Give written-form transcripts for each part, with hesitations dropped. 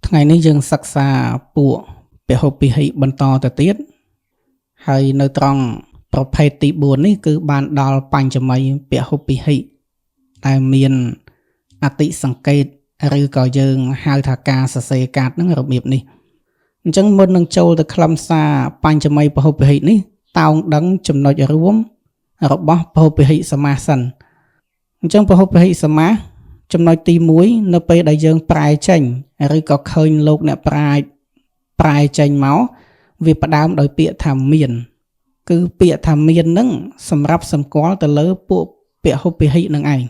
ថ្ងៃនេះយើងសិក្សាពួកពហុពិហិបន្តទៅទៀតហើយនៅត្រង់ប្រភេទទី4នេះគឺបានដល់បញ្ចមីពហុពិហិដែលមានអតិសង្កេតឬក៏យើងហៅថាការសរសេរកាត់នឹងរបៀបនេះអញ្ចឹងមុននឹងចូលទៅខ្លឹមសារបញ្ចមីពហុពិហិនេះតោងដឹងចំណុចរួមរបស់ពហុពិហិសមាសសិនអញ្ចឹងពហុពិហិសមាសចំណុចទី1នៅពេលដែលយើងប្រែចេញឬក៏ឃើញលោកអ្នកប្រាជ្ញប្រែចេញមកវាផ្ដើមដោយពាក្យថាមានគឺពាក្យថាមាននឹងសម្រាប់សម្គាល់ទៅលើពួកពហុពិហិនឹងឯង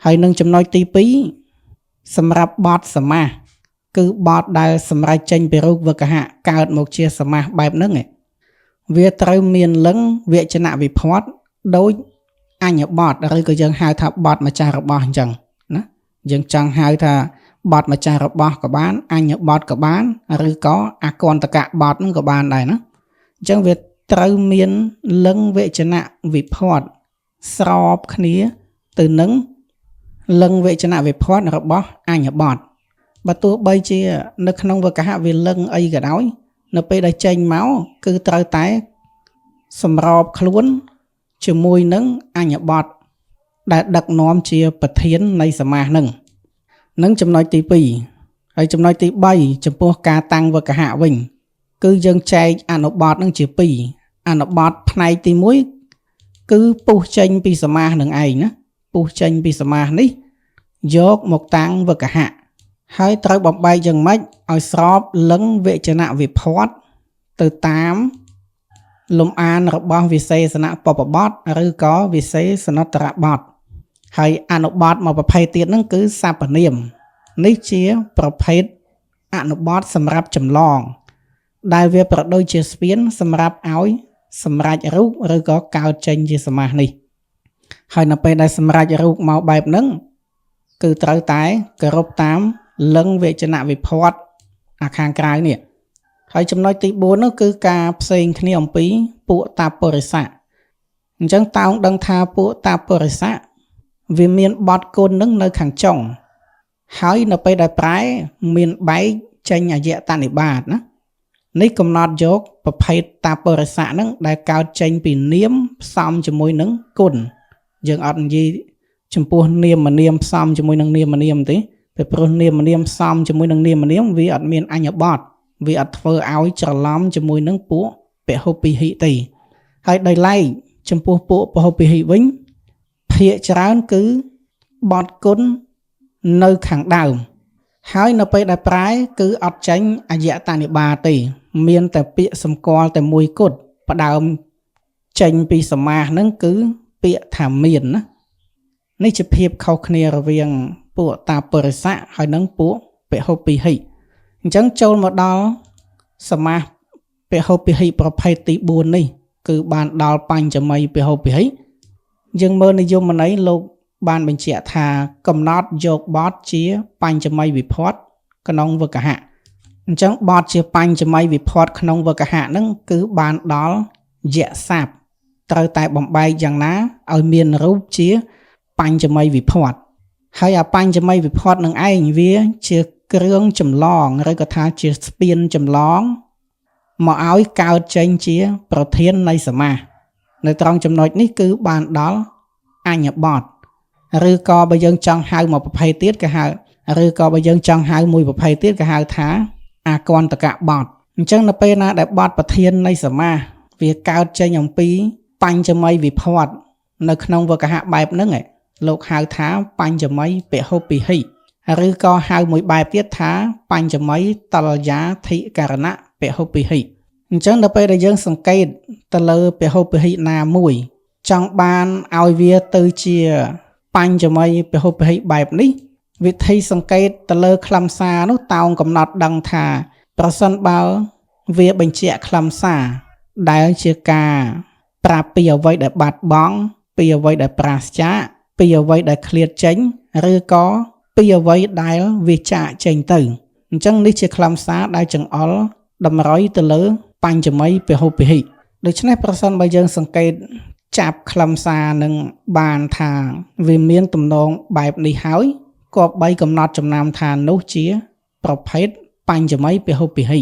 ហើយនឹងចំណុចទី2សម្រាប់បទសមាសគឺបទដែលសម្រេចចេញពីរូបវកហៈកើតមកជាសមាសបែបហ្នឹងវាត្រូវមានលឹងវចនវិភ័តដោយអញ្ញបទឬក៏យើងហៅថាបទម្ចាស់របស់អញ្ចឹងណាយើងចង់ហៅថាបទម្ចាស់របស់ក៏បានអញ្ញបទក៏បានឬក៏អគន្តកៈបទហ្នឹងក៏បានដែរណាអញ្ចឹងវាត្រូវមានលឹងវចនវិភ័តស្របគ្នាទៅនឹងលឹងវចនវិភ័តរបស់អញ្ញបទបើទោះបីជានៅក្នុងវកហៈវាលឹងអីក៏ដោយនៅពេលដែលចេញមកគឺត្រូវតែសម្របខ្លួនជាមួយនឹងអញ្ញបទដែលដឹកនាំជាប្រធាននៃសមាសនឹងចំណុចទី2ហើយចំណុចទី3ចំពោះការតាំងវកហៈវិញគឺយើងចែកអនុបទនឹងជា2អនុបទផ្នែកទី1គឺពុះចេញពីសមាសនឹងឯងណាពុះចេញពីសមាសនេះយកមកតាំងវកហៈហើយត្រូវបំបែកយ៉ាងម៉េចឲ្យស្របលឹងវចនវិភ័តទៅតាមលំអានរបស់វិសេសនបព្វបទឬក៏វិសេសនតរបទហើយអនុបទមួយប្រភេទទៀតហ្នឹងគឺសព្វនាមនេះជាប្រភេទអនុបទសម្រាប់ចម្លងដែលវាប្រដូចជាស្ពានសម្រាប់ឲ្យសម្រេចរូបឬក៏កើតចេញជាសមាសនេះហើយនៅពេលដែលសម្រេចរូបមកបែបហ្នឹងគឺត្រូវតែគោរពតាមលឹងវចនវិភ័តអាខាងក្រៅនេះហើយចំណុចទី4នោះគឺការផ្សេងគ្នាអំពីពួកតាបរិស័កអញ្ចឹងតោងដឹងថាពួកតាបរិស័កវាមានបទគុណនឹងនៅខាងចុងហើយនៅពេលដែលប្រែមានបែកចេញអយតនិបាតណានេះកំណត់យកប្រភេទតាបរិស័កហ្នឹងដែលកើតចេញពីនាមផ្សំជាមួយនឹងគុណយើងអត់និយាយចំពោះនាមនាមផ្សំជាមួយនឹងនាមនាមទេពីព្រោះនាមនាមផ្សំជាមួយនឹងនាមនាមវាអត់មានអញ្ញបទវាអត់ធ្វើឲ្យច្រឡំជាមួយនឹងពួកពហុពិហិទេហើយដោយឡែកចំពោះពួកពហុពិហិវិញភាគច្រើនគឺបទគុណនៅខាងដើមហើយនៅពេលដែលប្រែគឺអត់ចេញអយតនិបាតទេមានតែពាក្យសម្គាល់តែមួយគត់ផ្ដើមចេញពីសមាសហ្នឹងគឺពាក្យថាមានណានេះជាភាពខុសគ្នារវាងពួកតាបរិស័កហើយនិងពួកពហុពិហិអញ្ចឹងចូលមកដល់សមាសពហុពិហិប្រភេទទី4នេះគឺបានដល់បញ្ចមីពហុពិហិយើងមើលនិយមន័យលោកបានបញ្ជាក់ថាកំណត់យកបទជាបញ្ចមីវិភ័តក្នុងវកហៈអញ្ចឹងបទជាបញ្ចមីវិភ័តក្នុងវកហៈហ្នឹងគឺបានដល់យៈស័ព្ទត្រូវតែបំបែកយ៉ាងណាឲ្យមានរូបជាបញ្ចមីវិភ័តហើយអាបញ្ចមីវិភ័តនឹងឯងវាជាគ្រឿងចម្លងឬក៏ថាជាស្ពានចម្លងមកឲ្យកើតចេញជាប្រធាននៃសមាសនៅត្រង់ចំណុចនេះគឺបានដល់អញ្ញបទឬក៏បើយើងចង់ហៅមួយប្រភេទទៀតគេហៅឬក៏បើយើងចង់ហៅមួយប្រភេទទៀតគេហៅថាអគន្តកៈបទអញ្ចឹងនៅពេលណាដែលបទប្រធាននៃសមាសវាកើតចេញអំពីបញ្ចមីវិភ័តនៅក្នុងវកហៈបែបហ្នឹងលោកហៅថាបញ្ចមីពហុពិហិឬក៏ហៅមួយបែបទៀតថាបញ្ចមីតលយាធិករណៈពហុពិហិអញ្ចឹងដល់ពេលដែលយើងសង្កេតទៅលើពហុពិហិណាមួយចង់បានឲ្យវាទៅជាបញ្ចមីពហុពិហិបែបនេះវិធីសង្កេតទៅលើខ្លឹមសារនោះតោងកំណត់ដឹងថាប្រសិនបើវាបញ្ជាក់ខ្លឹមសារដែលជាការប្រាប់ពីអ្វីដែលបាត់បង់ពីអ្វីដែលប្រាសចាកពីអ្វីដែលឃ្លាតចេញឬក៏ពីអ្វីដែលវាចាកចេញទៅអញ្ចឹងនេះជាខ្លឹមសារដែលចង្អុលតម្រុយទៅលើបញ្ចមីពហុពិហិដូច្នេះប្រសិនបើយើងសង្កេតចាប់ខ្លឹមសារនឹងបានថាវាមានទំនងបែបនេះហើយគប្បីកំណត់ចំណាំថានោះជាព ប្រភេទបញ្ចមីពហុពហិ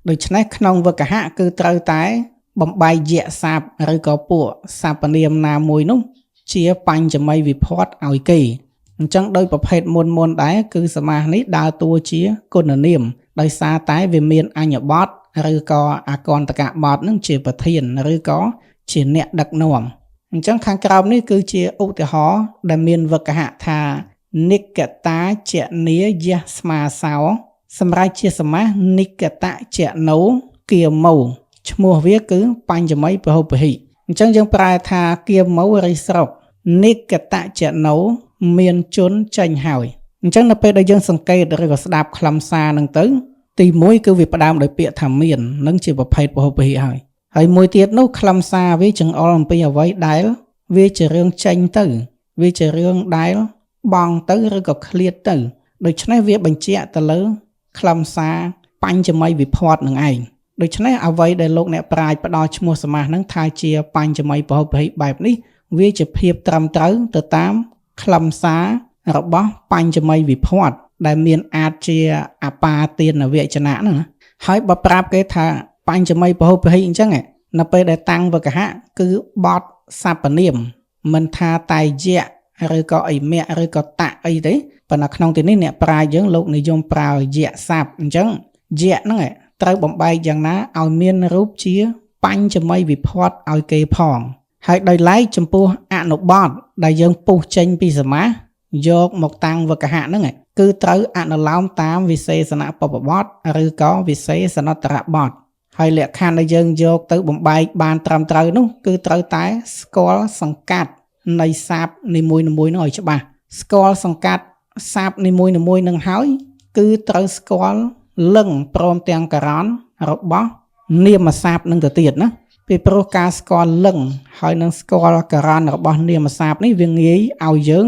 ដូច្នេះក្នុងវគ្គហៈគឺត្រូវតែបំបែកយៈស័ព្ទឬក៏ពួកសព្វនាមណាមួយនោះជាបញ្ចមីវិភ័តឲ្យគេអញ្ចឹងដោយប្រភេទមុនដែរគឺសមាសនេះដើរតួជាគុណនាមដោយសារតែវាមានអញ្ញបទឬក៏អកន្តកបទនឹងជាប្រធានឬក៏ជាអ្នកដឹកនាំអញ្ចឹងខាងក្រោមនេះគឺជាឧទាហរណ៍ដែលមានវគ្គហៈថានិកតាចនីយៈស្មាសោសម្រាប់ជាសមាសនិកតចណោគៀមោឈ្មោះវាគឺបញ្ចមីពហុពហិអញ្ចឹងយើងប្រែថាគៀមោរិស្រុកនិកតចណោមានជនចេញហើយអញ្ចឹងនៅពេលដែលយើងសង្កេតឬក៏ស្ដាប់ខ្លឹមសារហ្នឹងទៅទី1គឺវាផ្ដើមដោយពាក្យថាមាននឹងជាប្រភេទពហុពហិហើយមួយទៀតនោះខ្លឹមសារវាចង្អុលអំពីអ្វីដែលវាជារឿងចេញទៅវាជារឿងដែលបងទៅឬក៏ឃ្លាតទៅដូច្នេះវាបញ្ជាក់ទៅលើខ្លឹមសារបញ្ចមីវិភ័តនឹងឯងដូច្នេះអ្វីដែលលោកអ្នកប្រាជ្ញផ្ដល់ឈ្មោះសមាសនឹងថាជាបញ្ចមីពហុពហិបែបនេះវាជាភាពត្រឹមត្រូវទៅតាមខ្លឹមសាររបស់បញ្ចមីវិភ័តដែលមានអាចជាអបាទានវចនៈហ្នឹងហើយបើប្រាប់គេថាបញ្ចមីពហុពហិអញ្ចឹងនៅពេលដែលតាំងវគ្គហៈគឺបទសព្វនាមមិនថាតែយៈឬក៏អិមៈឬក៏តៈអីទេប៉ុន្តែក្នុងទីនេះអ្នកប្រាជ្ញយើងលោកនិយមប្រើយៈស័ព្ទអញ្ចឹងយៈហ្នឹងត្រូវបំបែកយ៉ាងណាឲ្យមានរូបជាបញ្ចមីវិភ័តឲ្យគេផងហើយដោយឡែកចំពោះអនុបទដែលយើងពុះចេញពីសមាសយកមកតាំងវគ្គហៈហ្នឹងគឺត្រូវអនុលោមតាមវិសេសនបព្វបទឬក៏វិសេសនតរបទហើយលក្ខខណ្ឌដែលយើងយកទៅបំបែកបានត្រឹមត្រូវនោះគឺត្រូវតែស្គាល់សង្កាត់នៃស័ព្ទនីមួយៗនោះឲ្យច្បាស់ស្គាល់សង្កាត់ស័ព្ទនីមួយៗនឹងហើយគឺត្រូវស្គាល់លឹងព្រមទាំងករណរបស់នាមស័ព្ទនឹងទៅទៀតណាពីព្រោះការស្គាល់លឹងហើយនឹងស្គាល់ករណរបស់នាមស័ព្ទនេះវាងាយឲ្យយើង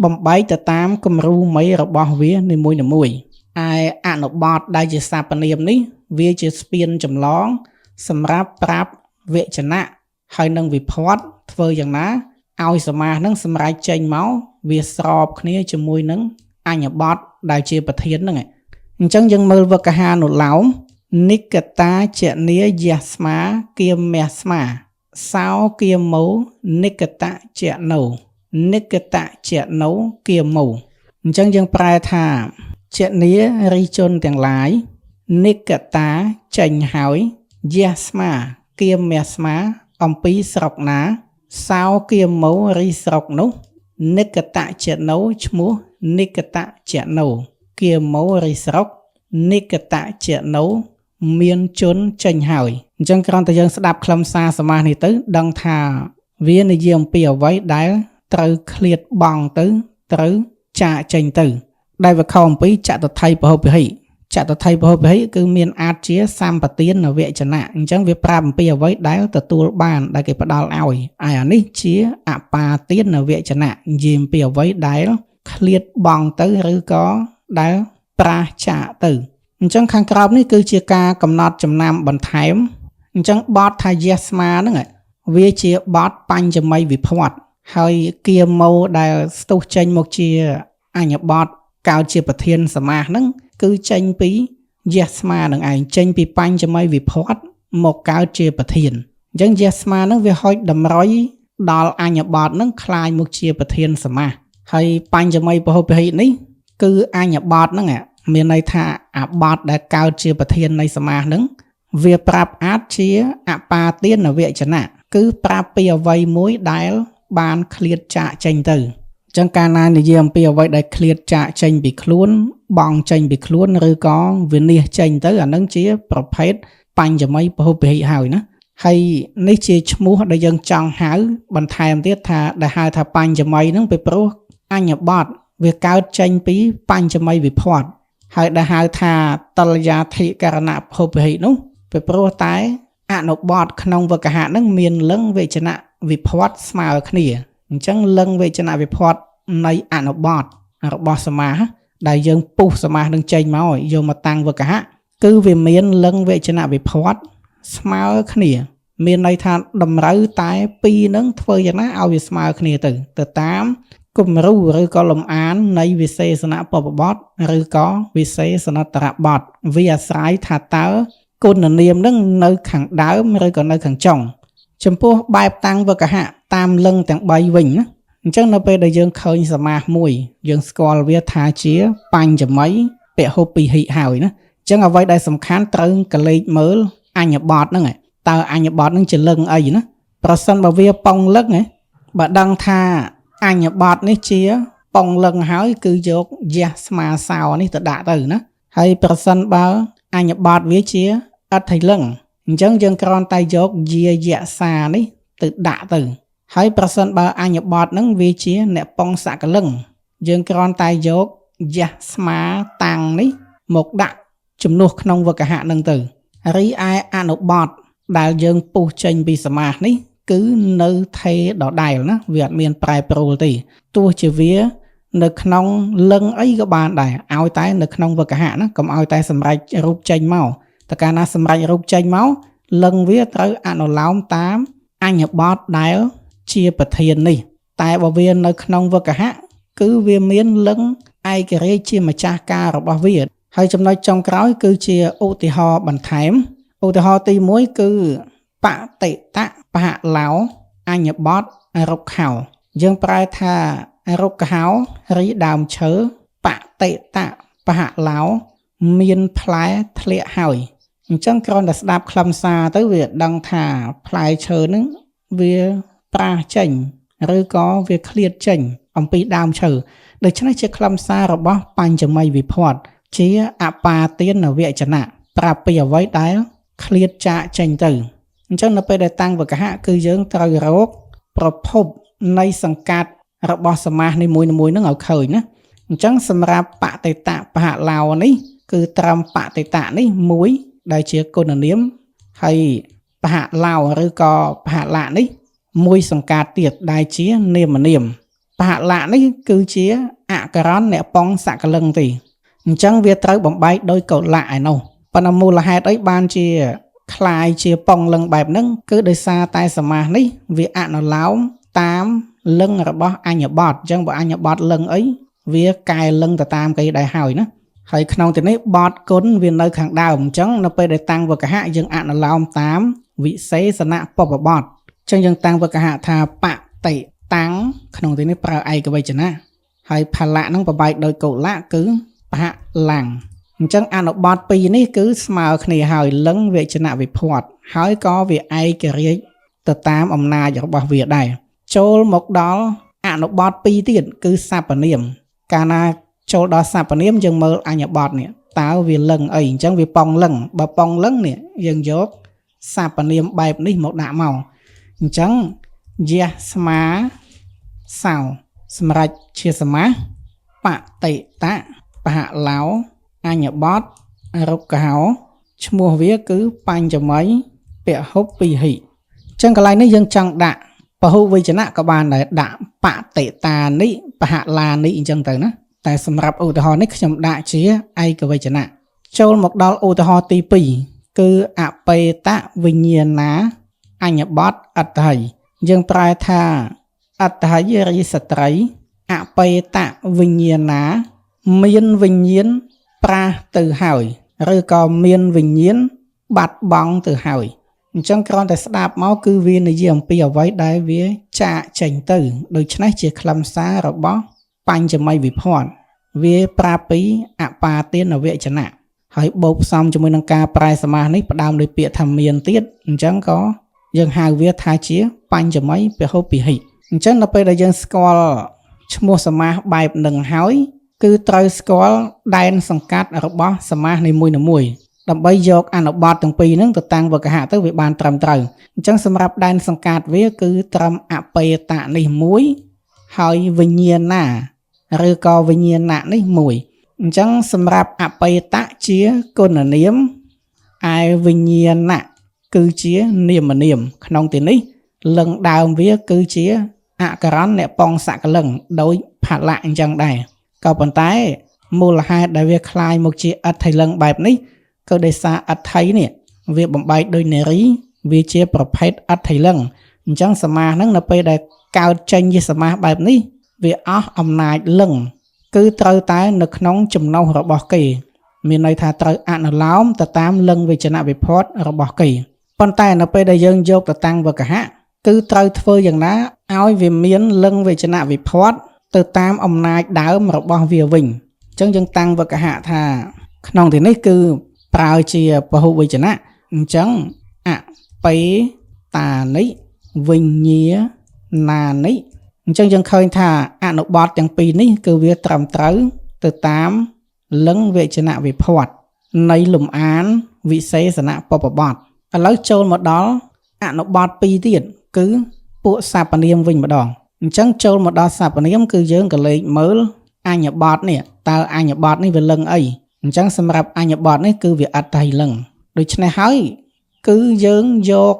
បំបែកទៅតាមគំរូមេរបស់វានីមួយៗឯអនុបទដែលជាសព្វនាមនេះវាជាស្ពានចម្លងសម្រាប់ប្រាប់វចនៈហើយនឹងវិភ័តធ្វើយ៉ាងណាឲ្យសមាសនឹងសម្រេចចេញមកវាស្របគ្នាជាមួយនឹងអញ្ញបទដែលជាប្រធានហ្នឹងអញ្ចឹងយើងមើលវគ្គហានុឡោមនិកតាចនីយៈស្មាគៀមះស្មាសោគៀមោនិកតចណោនិកតចណោគៀមោអញ្ចឹងយើងប្រែថាចនីរិជនទាំងឡាយនិកតាចេញហើយយៈស្មាគៀមះស្មាអំពីស្រុកណាសោគៀមោរីស្រុកនោះនិកតចណោឈ្មោះនិកតចណោគៀមោរីស្រុកនិកតចណោមានជនចេញហើយអញ្ចឹងគ្រាន់តែយើងស្ដាប់ខ្លឹមសារសមាសនេះទៅដឹងថាវានិយាយអំពីអ្វីដែលត្រូវឃ្លាតបង់ទៅត្រូវចាកចេញទៅដែលវាខុសអំពីចតុថៃពហុពហិចតុថៃពហុពហិគឺមានអាចជាសម្បទានវចនៈអញ្ចឹងវាប្រាប់អំពីអ្វីដែលទទួលបានដែលគេផ្ដល់ឲ្យហើយអានេះជាអបាទានវចនៈនិយាយអំពីអ្វីដែលឃ្លាតបង់ទៅឬក៏ដែលប្រាសចាកទៅអញ្ចឹងខាងក្រោមនេះគឺជាការកំណត់ចំណាំបន្ថែមអញ្ចឹងបទថាយៈស្មាហ្នឹងវាជាបទបញ្ចមីវិភ័តហើយគៀមោដែលស្ទុះចេញមកជាអញ្ញបទកើតជាប្រធានសមាសហ្នឹងគឺចេញពីយៈស្មានឹងឯងចេញពីបញ្ចមីវិភ័តមកកើតជាប្រធានអញ្ចឹងយៈស្មាហ្នឹងវាហុចតម្រុយដល់អញ្ញបទហ្នឹងคล้ายមកជាប្រធានសមាសហើយបញ្ចមីពហុពហិនេះគឺអញ្ញបទហ្នឹងមានន័យថាអាបទដែលកើតជាប្រធាននៃសមាសហ្នឹងវាប្រាប់អាចជាអបាទានវចនៈគឺប្រាប់ពីអ្វីមួយដែលបានឃ្លាតចាកចេញទៅអញ្ចឹងកាលណានិយាយអំពីអ្វីដែលឃ្លាតចាកចេញពីខ្លួនបងចេញពីខ្លួនឬក៏វិនិច្ឆ័យចេញទៅអានឹងជាប្រភេទបញ្ចមីពហុពហិហើយណាហើយនេះជាឈ្មោះដែលយើងចង់ហៅបន្ថែមទៀតថាដែលហៅថាបញ្ចមីហ្នឹងពីព្រោះអញ្ញបទវាកើតចេញពីបញ្ចមីវិភ័តហើយដែលហៅថាតលយាធិករណពហុពហិនោះពីព្រោះតែអនុបទក្នុងវគ្គហៈហ្នឹងមានលឹងវចនៈវិភ័តស្មើគ្នាអញ្ចឹងលឹងវចនៈវិភ័តនៃអនុបទរបស់សមាសដែលយើងពុះសមាសនឹងចេញមកយកមកតាំងវគ្គហៈគឺវាមានលឹងវចនៈវិភ័តស្មើគ្នាមានន័យថាតម្រូវតែពីរនឹងធ្វើយ៉ាងណាឲ្យវាស្មើគ្នាទៅតាម គំរូឬក៏លំអាននៃវិសេសនៈបព្វបទឬក៏វិសេសនតរបទវាអាស្រ័យថាតើគុណនាមនឹងនៅខាងដើមឬក៏នៅខាងចុងចំពោះបែបតាំងវកហៈតាមលឹងទាំង3វិញណាអញ្ចឹងនៅពេលដែលយើងឃើញសមាសមួយយើងស្គាល់វាថាជាបញ្ចមីពហុពីហិហើយណាអញ្ចឹងអ្វីដែលសំខាន់ត្រូវកលេចមើលអញ្ញបទហ្នឹងតើអញ្ញបទហ្នឹងជាលឹងអីណាប្រសិនបើវាប៉ងលឹងបើដឹងថាអញ្ញបទនេះជាប៉ងលឹងហើយគឺយកយះស្មាសោនេះទៅដាក់ទៅណាហើយប្រសិនបើអញ្ញបទវាជាអត្ថិលឹងអញ្ចឹងយើងគ្រាន់តែយកយាយសានេះទៅដាក់ទៅហើយប្រសិនបើអញ្ញបទហ្នឹងវាជាអ្នកប៉ុងសកលឹងយើងគ្រាន់តែយកយះស្មាតាំងនេះមកដាក់ជំនួសក្នុងវកហៈហ្នឹងទៅរីឯអនុបទដែលយើងពុះចេញពីសមាសនេះគឺនៅថេដដែលណាវាអត់មានប្រែប្រួលទេទោះជាវានៅក្នុងលឹងអីក៏បានដែរឲ្យតែនៅក្នុងវកហៈណាកុំឲ្យតែសម្រេចរូបចេញមកតែកាលណាសម្រេចរូបចេញមកលឹងវាត្រូវអនុលោមតាមអញ្ញបទដែលជាប្រធាននេះតែបើវានៅក្នុងវកហៈគឺវាមានលឹងឯករាជ្យជាម្ចាស់ការរបស់វាហើយចំណុចចុងក្រោយគឺជាឧទាហរណ៍បន្ថែមឧទាហរណ៍ទី1គឺបតិតៈបហឡោអញ្ញបទរុក្ខោយើងប្រែថារុក្ខោរីដើមឈើបតិតៈបហឡោមានផ្លែធ្លាក់ហើយអញ្ចឹងគ្រាន់តែស្ដាប់ខ្លឹមសារទៅវាដឹងថាផ្លែឈើនឹងវាប្រាសចេញឬក៏វាឃ្លាតចេញអំពីដើមឈើដូច្នេះជាខ្លឹមសាររបស់បញ្ចមីវិភ័តជាអបាទានវចនៈប្រាប់ពីអ្វីដែលឃ្លាតចាកចេញទៅអញ្ចឹងនៅពេលដែលតាំងវកហៈគឺយើងត្រូវរកប្រភពនៃសង្កាត់របស់សមាសនីមួយៗនឹងឲ្យឃើញណាអញ្ចឹងសម្រាប់បតិតៈបហឡោនេះគឺត្រឹមបតិតៈនេះមួយដែលជាគុណនាមហើយបហឡោឬក៏បហលៈនេះមួយសង្កាត់ទៀតដែលជានាមនាមបហលៈនេះគឺជាអក្ខរន្តអ្នកប៉ុងសកលឹងទេអញ្ចឹងវាត្រូវបំបែកដោយកុលៈឯនោះប៉ុន្តែមូលហេតុអីបានជាคล้ายជាប៉ុងលឹងបែបហ្នឹងគឺដោយសារតែសមាសនេះវាអនុលោមតាមលឹងរបស់អញ្ញបទអញ្ចឹងបើអញ្ញបទលឹងអីវាកែលឹងទៅតាមគេដែរហើយណាហើយក្នុងទីនេះបទគុណវានៅខាងដើមអញ្ចឹងនៅពេលដែលតាំងវកហៈយើងអនុលោមតាមវិសេសនៈបព្វបទអញ្ចឹងយើងតាំងវកហៈថាបតិតាំងក្នុងទីនេះប្រើឯកវចនៈហើយផលៈហ្នឹងប្របែកដោយកុលៈគឺបហលាំងអញ្ចឹងអនុបទពីរនេះគឺស្មើគ្នាហើយលឹងវចនៈវិភ័តហើយក៏វាឯករាជ្យទៅតាមអំណាចរបស់វាដែរចូលមកដល់អនុបទពីរទៀតគឺសព្វនាមកាលណាចូលដល់សព្វនាមយើងមើលអញ្ញបទនេះតើវាលឹងអីអញ្ចឹងវាប៉ងលឹងបើប៉ងលឹងនេះយើងយកសព្វនាមបែបនេះមកដាក់មកអញ្ចឹងយះស្មាសោសម្រាប់ជាសមាសបតិតៈបហឡោអញ្ញបទរុក្ខោឈ្មោះវាគឺបញ្ចមីពហុពីហិអញ្ចឹងកន្លែងនេះយើងចង់ដាក់ពហុវចនៈក៏បានដែរដាក់បតិតានិបហឡានិអញ្ចឹងទៅណាតែសម្រាប់ឧទាហរណ៍នេះខ្ញុំដាក់ជាឯកវចនៈចូលមកដល់ឧទាហរណ៍ទី2គឺអបេតវិញ្ញាណាអញ្ញបទអត្តហិយើងប្រែថាអត្តហិរិសត្រីអបេតវិញ្ញាណាមានវិញ្ញាណប្រាសទៅហើយឬក៏មានវិញ្ញាណបាត់បង់ទៅហើយអញ្ចឹងគ្រាន់តែស្ដាប់មកគឺវានិយាយអំពីអ្វីដែលវាចាកចេញទៅដូច្នេះជាខ្លឹមសាររបស់បញ្ចមីវិភ័តវាប្រាប់ពីអបាទានវចនៈហើយបូកផ្សំជាមួយនឹងការប្រែសមាសនេះផ្ដើមដោយពាក្យថាមានទៀតអញ្ចឹងក៏យើងហៅវាថាជាបញ្ចមីពហុពីហិអញ្ចឹងនៅពេលដែលយើងស្គាល់ឈ្មោះសមាសបែបនឹងហើយគឺត្រូវស្គាល់ដែនសង្កាត់របស់សមាសនីមួយៗដើម្បីយកអនុបទទាំងពីរហ្នឹងទៅតាំងវកហៈទៅវាបានត្រឹមត្រូវអញ្ចឹងសម្រាប់ដែនសង្កាត់វាគឺត្រឹមអបេតៈនេះមួយហើយវិញ្ញាណាឬក៏វិញ្ញាណៈនេះមួយអញ្ចឹងសម្រាប់អបេតៈជាគុណនាមឯវិញ្ញាណៈគឺជានាមនាមក្នុងទីនេះលឹងដើមវាគឺជាអក្ខរន្តអ្នកប៉ុងសកលឹងដោយផលៈអញ្ចឹងដែរក៏ប៉ុន្តែមូលហេតុដែលវាคล้ายមកជាអត្ថិលឹងបែបនេះគឺដោយសារអត្ថិនេះវាបំបែកដោយនារីវាជាប្រភេទអត្ថិលឹងអញ្ចឹងសមាសហ្នឹងនៅពេលដែលកើតចេញជាសមាសបែបនេះ វាអស់អំណាចលឹងគឺត្រូវតែនៅក្នុងចំណុះរបស់គេមានន័យថាត្រូវអនុលោមទៅតាមលឹងវេជ្ជនវិផតរបស់គេប៉ុន្តែនៅពេលដែលយើងយកទៅតាំងវកហៈគឺត្រូវធ្វើយ៉ាងណាឲ្យវាមានលឹងវេជ្ជនវិផតទៅតាមអំណាចដើមរបស់វាវិញអញ្ចឹងយើងតាំងវកហៈថាក្នុងទីនេះគឺប្រើជាពហុវេជ្ជនៈអញ្ចឹងអបេតានិវិញ្ញាណានិអញ្ចឹងយើងឃើញថាអនុបត្តិទាំងពីរនេះគឺវាត្រឹមត្រូវទៅតាមលឹងវេជ្ជនវិផតនៃលំអានវិសេសនបព្វបទឥឡូវចូលមកដល់អនុបត្តិ2ទៀតគឺពួកសព្វនាមវិញម្ដងអញ្ចឹងចូលមកដល់សព្វនាមគឺយើងក៏លេខមើលអញ្ញបត្តិនេះតើអញ្ញបត្តិនេះវាលឹងអីអញ្ចឹងសម្រាប់អញ្ញបត្តិនេះគឺវាអត្តហិលឹងដូច្នេះហើយគឺយើងយក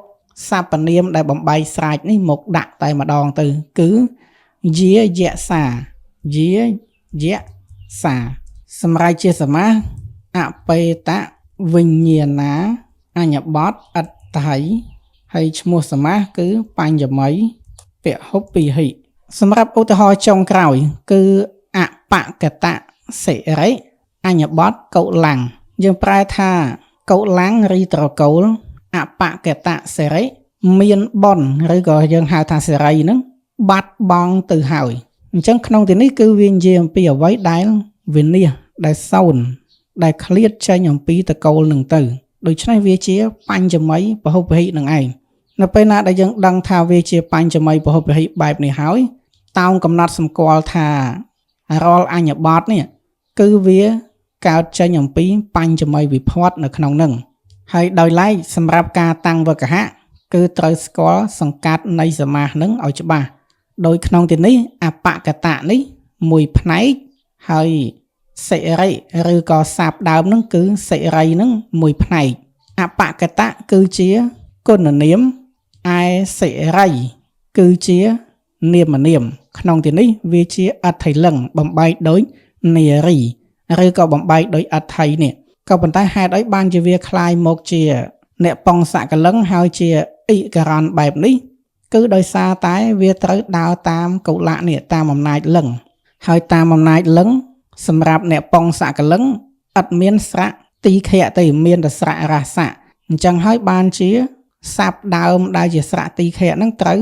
សព្វនាមដែលបំបីស្រេចនេះមកដាក់តែម្ដងទៅគឺយាយសាយាយសាសម្រាប់ជាសមាសអបេតវិញ្ញាណាអញ្ញបត្តិអត្តហិហើយឈ្មោះសមាសគឺបញ្ញមីពហុពិហិសម្រាប់ឧទាហរណ៍ចុងក្រោយគឺអបកតសិរិអញ្ញបត្តិកុលាំងយើងប្រែថាកុលាំងរីត្រកូលអបកតសិរិមានបុណ្យឬក៏យើងហៅថាសិរីហ្នឹងបាត់បង់ទៅហើយអញ្ចឹងក្នុងទីនេះគឺវានិយាយអំពីអ្វីដែលវិនិច្ឆ័យដែលសូន្យដែលឃ្លាតចេញអំពីតកូលនឹងទៅដូច្នេះវាជាបញ្ចមីពហុពហិនឹងឯងនៅពេលណាដែលយើងដឹងថាវាជាបញ្ចមីពហុពហិបែបនេះហើយតោងកំណត់សម្គាល់ថារាល់អញ្ញបត្តិនេះគឺវាកើតចេញអំពីបញ្ចមីវិផតនៅក្នុងនឹងហើយដោយឡែកសម្រាប់ការតាំងវកហៈគឺត្រូវស្គាល់សង្កាត់នៃសមាសនឹងឲ្យច្បាស់ដោយក្នុងទីនេះអបកតៈនេះមួយផ្នែកហើយសិរិឬក៏សាបដើមនឹងគឺសិរីនឹងមួយផ្នែកអបកតៈគឺជាគុណនាមឯសិរីគឺជានាមនាមក្នុងទីនេះវាជាអត្ថិលិង្សបំបែកដោយនារីឬក៏បំបែកដោយអត្ថិនេះក៏ប៉ុន្តែហេតុអីបានជាវាคล้ายមកជាអ្នកប៉ុងសកលិង្សហើយជាអិករណបែបនេះគឺដោយសារតែវាត្រូវដើរតាមកុលៈនេះតាមអំណាចលិង្សហើយតាមអំណាចលិង្សសម្រាប់អ្នកប៉ុងសកលិង្សឥតមានស្រៈទីខៈទេមានតែស្រៈរសៈអញ្ចឹងហើយបានជាស័ព្ទដើមដែលជាស្រៈទីខៈហ្នឹងត្រូវ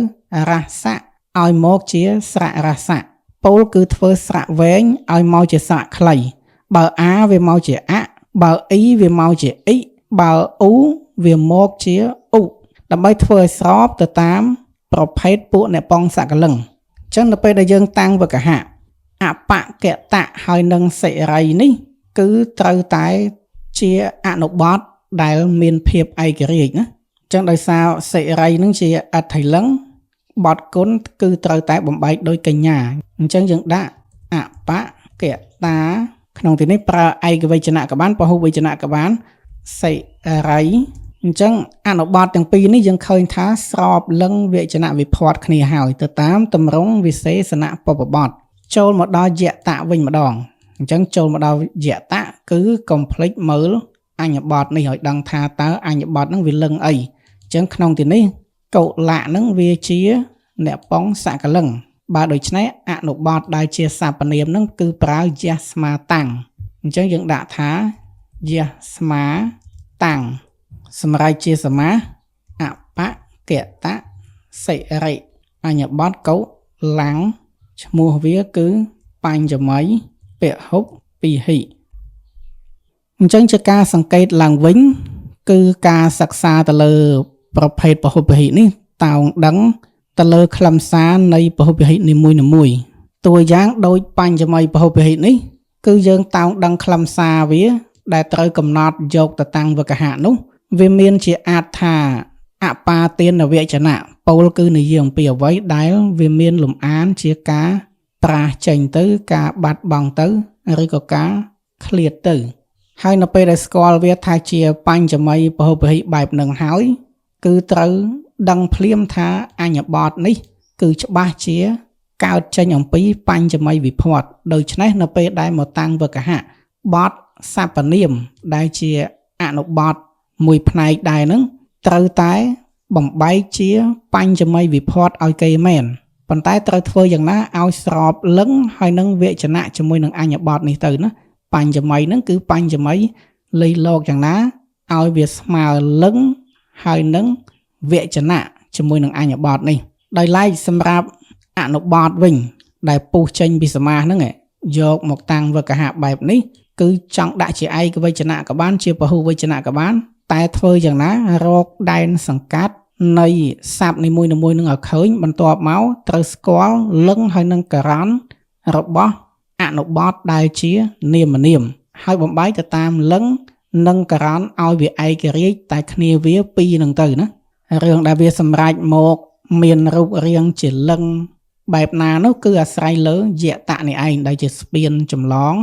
រសៈឲ្យមកជាស្រៈរសៈពោលគឺធ្វើស្រៈវែងឲ្យមកជាស្រៈខ្លីបើអាវាមកជាអបើអ៊ីវាមកជាអ៊ីបើអ៊ូវាមកជាអ៊ូដើម្បីធ្វើឲ្យស្របទៅតាមប្រភេទពួកអ្នកប៉ុងសកលិង្សអញ្ចឹងនៅពេលដែលយើងតាំងវកហៈអបកតៈហើយនឹងសិរីនេះគឺត្រូវតែជាអនុបត្តិដែលមានភាពឯករាជ្យណាអញ្ចឹងដោយសារសិរីនឹងជាអត្ថិលិង្សបទគុណគឺត្រូវតែបំបែកដោយកញ្ញាអញ្ចឹងយើងដាក់អបកតាក្នុងទីនេះប្រើឯកវេជ្ជនៈក៏បានពហុវេជ្ជនៈក៏បានសិរីអញ្ចឹងអនុបត្តិទាំងពីរនេះយើងឃើញថាស្របលឹងវេជ្ជនវិផតគ្នាហើយទៅតាមទម្រង់វិសេសនបព្វបទចូលមកដល់យតៈវិញម្ដងអញ្ចឹងចូលមកដល់យតៈគឺកុំភ្លេចមើលអញ្ញបត្តិនេះឲ្យដឹងថាតើអញ្ញបត្តិហ្នឹងវាលឹងអីអញ្ចឹងក្នុងទីនេះកុលៈហ្នឹងវាជាអ្នកប៉ុងសកលិង្សបើដូច្នេះអនុបត្តិដែលជាសព្វនាមហ្នឹងគឺប្រើយៈស្មាតាំងអញ្ចឹងយើងដាក់ថាយៈស្មាតាំងសម្រាប់ជាសមាសអបកតសិរិអញ្ញបត្តិកុលាំងឈ្មោះវាគឺបញ្ចមីពហុពិហិអញ្ចឹងជាការសង្កេតឡើងវិញគឺការសិក្សាទៅលើប្រភេទពហុពិហិនេះតោងដឹងទៅលើខ្លឹមសារនៃពហុពិហិនីមួយៗតួយ៉ាងដូចបញ្ចមីពហុពិហិនេះគឺយើងតោងដឹងខ្លឹមសារវាដែលត្រូវកំណត់យកទៅតាំងវកហៈនោះវាមានជាអាចថាអបាទានវចនៈពោលគឺនិយាយអំពីអ្វីដែលវាមានលំអានជាការប្រាសចេញទៅការបាត់បង់ទៅឬក៏ការឃ្លាតទៅហើយនៅពេលដែលស្គាល់វាថាជាបញ្ចមីពហុពិហិបែបនឹងហើយគឺត្រូវដឹងភ្លាមថាអញ្ញបត្តិនេះគឺច្បាស់ជាកើតចេញអំពីបញ្ចមីវិផតដូច្នេះនៅពេលដែលមកតាំងវកហៈបត្តិសព្វនាមដែលជាអនុបត្តិមួយផ្នែកដែរនឹងត្រូវតែបំបែកជាបញ្ចមីវិផតឲ្យគេមែន ប៉ុន្តែត្រូវធ្វើយ៉ាងណាឲ្យស្របលឹងហើយនឹងវចនៈជាមួយនឹងអញ្ញបទនេះទៅណាបញ្ចមីហ្នឹងគឺបញ្ចមីលៃលោកយ៉ាងណាឲ្យវាស្មើលឹងហើយនឹងវចនៈជាមួយនឹងអញ្ញបទនេះដោយឡែកសម្រាប់អនុបទវិញដែលពុះចេញពីសមាសហ្នឹងយកមកតាំងវកហៈបែបនេះគឺចង់ដាក់ជាឯកវចនៈក៏បានជាពហុវចនៈក៏បានតែធ្វើយ៉ាងណារកដែនសង្កាត់នៃស័ព្ទនីមួយៗនឹងឲ្យឃើញបន្ទាប់មកត្រូវស្គាល់លឹងហើយនឹងការ៉ាន់របស់អនុបទដែលជានាមនាមហើយបំបែកទៅតាមលឹងនិងការ៉ាន់ឲ្យវាឯករាជ្យតែគ្នាវាពីរនឹងទៅណារឿងដែលវាសម្រេចមកមានរូបរាងជាលឹងបែបណានោះគឺអាស្រ័យលើយតៈនេះឯងដែលជាស្ពានចម្លង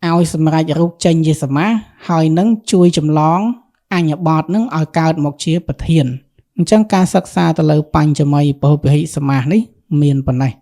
ឲ្យសម្រេចរូបចេញជាសមាសហើយនឹងជួយចម្លងអញ្ញបទនឹងឲ្យកើតមកជាប្រធានអញ្ចឹងការសិក្សាទៅលើបញ្ចមីពហុពហិសមាសនេះមានប៉ុណ្ណេះ